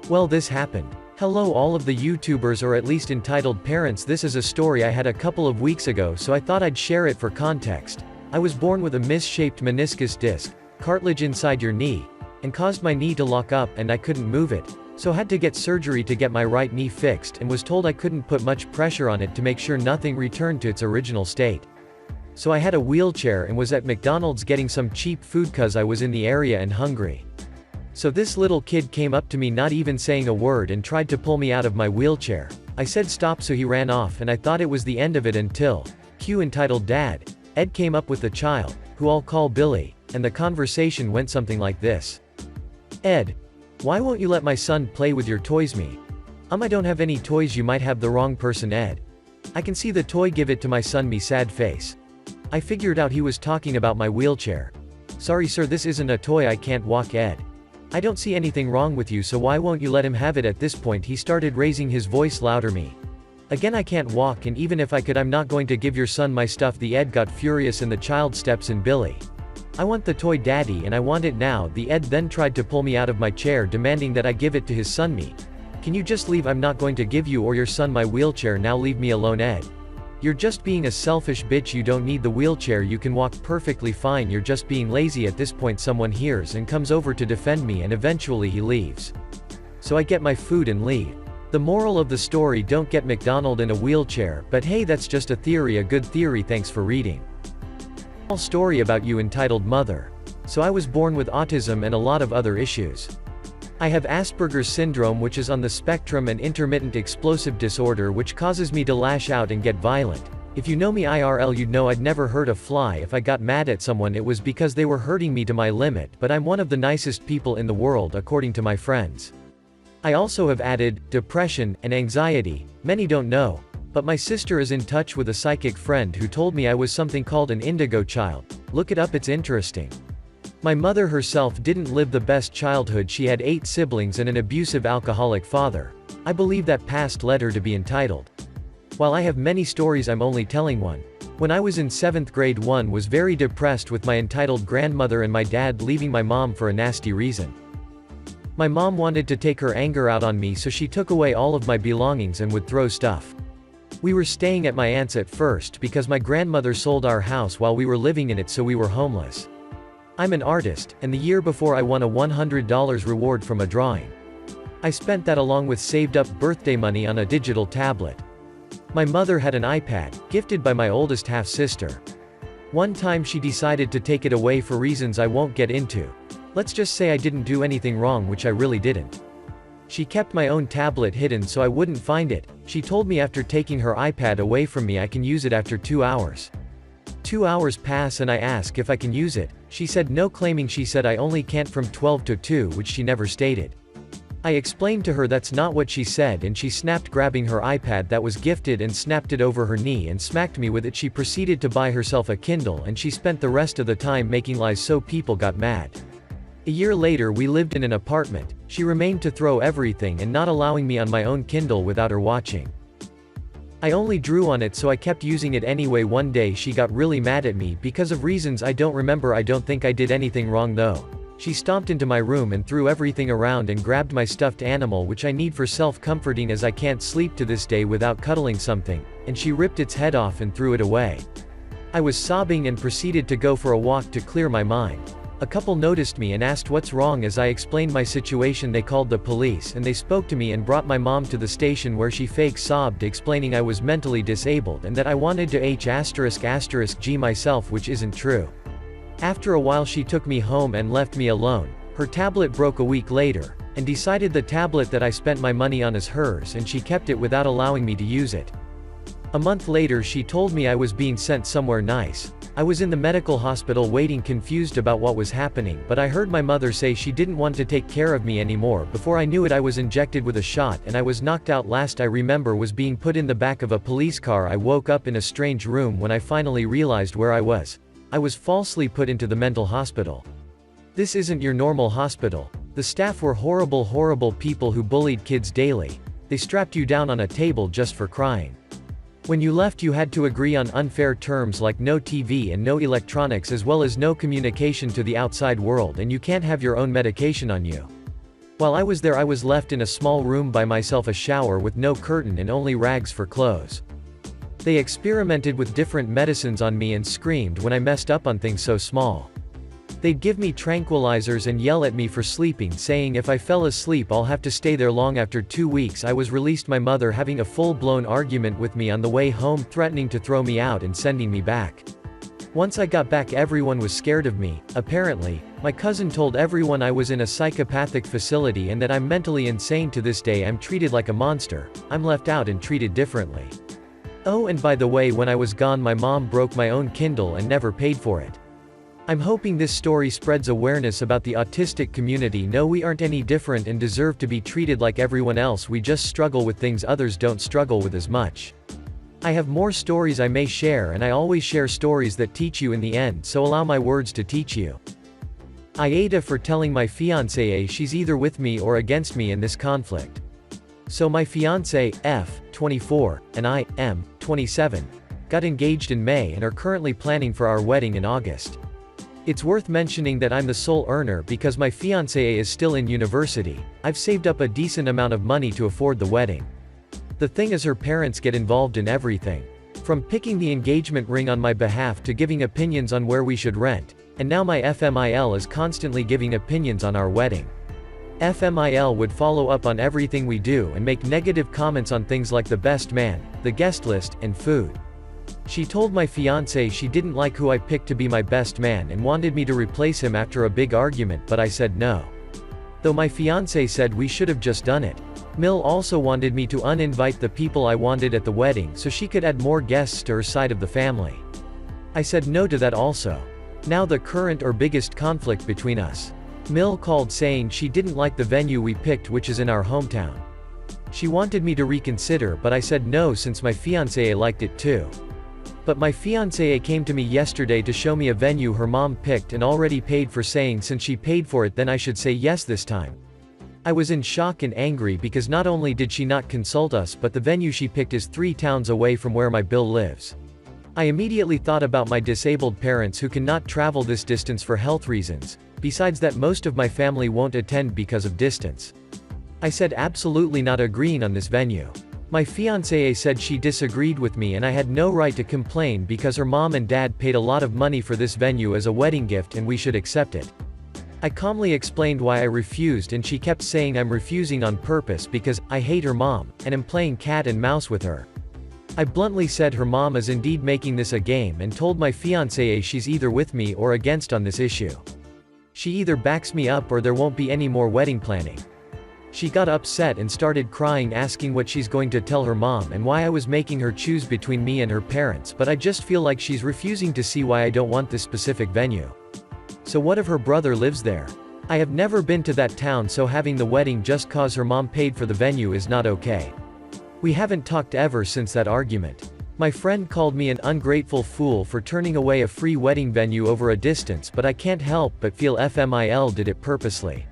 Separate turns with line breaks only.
Well, this happened. Hello all of the YouTubers, or at least entitled parents. This is a story I had a couple of weeks ago, so I thought I'd share it for context. I was born with a misshaped meniscus disc, cartilage inside your knee, and caused my knee to lock up and I couldn't move it, so had to get surgery to get my right knee fixed, and was told I couldn't put much pressure on it to make sure nothing returned to its original state. So I had a wheelchair and was at McDonald's getting some cheap food cause I was in the area and hungry. So this little kid came up to me not even saying a word and tried to pull me out of my wheelchair. I said stop, so he ran off, and I thought it was the end of it until cue entitled Dad. Ed came up with the child, who I'll call Billy, and the conversation went something like this. Ed, why won't you let my son play with your toys? Me. I don't have any toys. You might have the wrong person. Ed. I can see the toy. Give it to my son. Me. Sad face. I figured out he was talking about my wheelchair. Sorry sir, this isn't a toy. I can't walk. Ed. I don't see anything wrong with you, so why won't you let him have it? At this point he started raising his voice louder. Me. Again, I can't walk, and even if I could, I'm not going to give your son my stuff. The Ed got furious and the child steps in. Billy. I want the toy, Daddy, and I want it now. The Ed then tried to pull me out of my chair, demanding that I give it to his son. Me. Can you just leave? I'm not going to give you or your son my wheelchair now. Leave me alone. Ed. You're just being a selfish bitch. You don't need the wheelchair. You can walk perfectly fine. You're just being lazy. At this point someone hears and comes over to defend me, and eventually he leaves. So I get my food and leave. The moral of the story: don't get McDonald's in a wheelchair, but hey, that's just a theory, a good theory. Thanks for reading. Small story about you entitled Mother. So I was born with autism and a lot of other issues. I have Asperger's syndrome, which is on the spectrum, and intermittent explosive disorder, which causes me to lash out and get violent. If you know me IRL, you'd know I'd never hurt a fly. If I got mad at someone, it was because they were hurting me to my limit, but I'm one of the nicest people in the world according to my friends. I also have added depression and anxiety. Many don't know, but my sister is in touch with a psychic friend who told me I was something called an indigo child. Look it up, it's interesting. My mother herself didn't live the best childhood. She had 8 siblings and an abusive alcoholic father. I believe that past led her to be entitled. While I have many stories, I'm only telling one. When I was in 7th grade, one was very depressed with my entitled grandmother and my dad leaving my mom for a nasty reason. My mom wanted to take her anger out on me, so she took away all of my belongings and would throw stuff. We were staying at my aunt's at first because my grandmother sold our house while we were living in it, so we were homeless. I'm an artist, and the year before I won a $100 reward from a drawing. I spent that along with saved up birthday money on a digital tablet. My mother had an iPad, gifted by my oldest half-sister. One time she decided to take it away for reasons I won't get into. Let's just say I didn't do anything wrong, which I really didn't. She kept my own tablet hidden so I wouldn't find it. She told me after taking her iPad away from me I can use it after 2 hours. 2 hours pass and I ask if I can use it. She said no, claiming she said I only can't from 12 to 2, which she never stated. I explained to her that's not what she said, and she snapped, grabbing her iPad that was gifted and snapped it over her knee and smacked me with it. She proceeded to buy herself a Kindle, and she spent the rest of the time making lies so people got mad. A year later we lived in an apartment. She remained to throw everything and not allowing me on my own Kindle without her watching. I only drew on it, so I kept using it anyway. One day she got really mad at me because of reasons I don't remember. I don't think I did anything wrong though. She stomped into my room and threw everything around and grabbed my stuffed animal, which I need for self-comforting as I can't sleep to this day without cuddling something, and she ripped its head off and threw it away. I was sobbing and proceeded to go for a walk to clear my mind. A couple noticed me and asked what's wrong. As I explained my situation, they called the police and they spoke to me and brought my mom to the station, where she fake sobbed, explaining I was mentally disabled and that I wanted to H***G myself, which isn't true. After a while she took me home and left me alone. Her tablet broke a week later, and decided the tablet that I spent my money on is hers, and she kept it without allowing me to use it. A month later she told me I was being sent somewhere nice. I was in the medical hospital waiting, confused about what was happening, but I heard my mother say she didn't want to take care of me anymore. Before I knew it I was injected with a shot and I was knocked out. Last I remember was being put in the back of a police car. I woke up in a strange room when I finally realized where I was. I was falsely put into the mental hospital. This isn't your normal hospital. The staff were horrible people who bullied kids daily. They strapped you down on a table just for crying. When you left you had to agree on unfair terms like no TV and no electronics, as well as no communication to the outside world, and you can't have your own medication on you. While I was there I was left in a small room by myself, a shower with no curtain and only rags for clothes. They experimented with different medicines on me and screamed when I messed up on things so small. They'd give me tranquilizers and yell at me for sleeping, saying if I fell asleep I'll have to stay there long. After 2 weeks I was released, my mother having a full-blown argument with me on the way home, threatening to throw me out and sending me back. Once I got back everyone was scared of me. Apparently, my cousin told everyone I was in a psychopathic facility and that I'm mentally insane. To this day I'm treated like a monster. I'm left out and treated differently. Oh, and by the way, when I was gone my mom broke my own Kindle and never paid for it. I'm hoping this story spreads awareness about the autistic community. No, we aren't any different and deserve to be treated like everyone else. We just struggle with things others don't struggle with as much. I have more stories I may share, and I always share stories that teach you in the end, so allow my words to teach you. AITA for telling my fiancée she's either with me or against me in this conflict. So my fiancé, F, 24, and I, M, 27, got engaged in May and are currently planning for our wedding in August. It's worth mentioning that I'm the sole earner because my fiancée is still in university. I've saved up a decent amount of money to afford the wedding. The thing is, her parents get involved in everything. From picking the engagement ring on my behalf to giving opinions on where we should rent, and now my FMIL is constantly giving opinions on our wedding. FMIL would follow up on everything we do and make negative comments on things like the best man, the guest list, and food. She told my fiancé she didn't like who I picked to be my best man and wanted me to replace him after a big argument, but I said no. Though my fiancé said we should have just done it. Mill also wanted me to uninvite the people I wanted at the wedding so she could add more guests to her side of the family. I said no to that also. Now the current or biggest conflict between us. Mill called saying she didn't like the venue we picked, which is in our hometown. She wanted me to reconsider, but I said no since my fiancé liked it too. But my fiancé came to me yesterday to show me a venue her mom picked and already paid for, saying since she paid for it then I should say yes this time. I was in shock and angry because not only did she not consult us, but the venue she picked is 3 towns away from where my Bill lives. I immediately thought about my disabled parents who cannot travel this distance for health reasons. Besides that, most of my family won't attend because of distance. I said absolutely not agreeing on this venue. My fiancée said she disagreed with me and I had no right to complain because her mom and dad paid a lot of money for this venue as a wedding gift and we should accept it. I calmly explained why I refused and she kept saying I'm refusing on purpose because I hate her mom and am playing cat and mouse with her. I bluntly said her mom is indeed making this a game and told my fiancée she's either with me or against on this issue. She either backs me up or there won't be any more wedding planning. She got upset and started crying, asking what she's going to tell her mom and why I was making her choose between me and her parents, but I just feel like she's refusing to see why I don't want this specific venue. So what if her brother lives there? I have never been to that town, so having the wedding just cause her mom paid for the venue is not okay. We haven't talked ever since that argument. My friend called me an ungrateful fool for turning away a free wedding venue over a distance, but I can't help but feel FMIL did it purposely.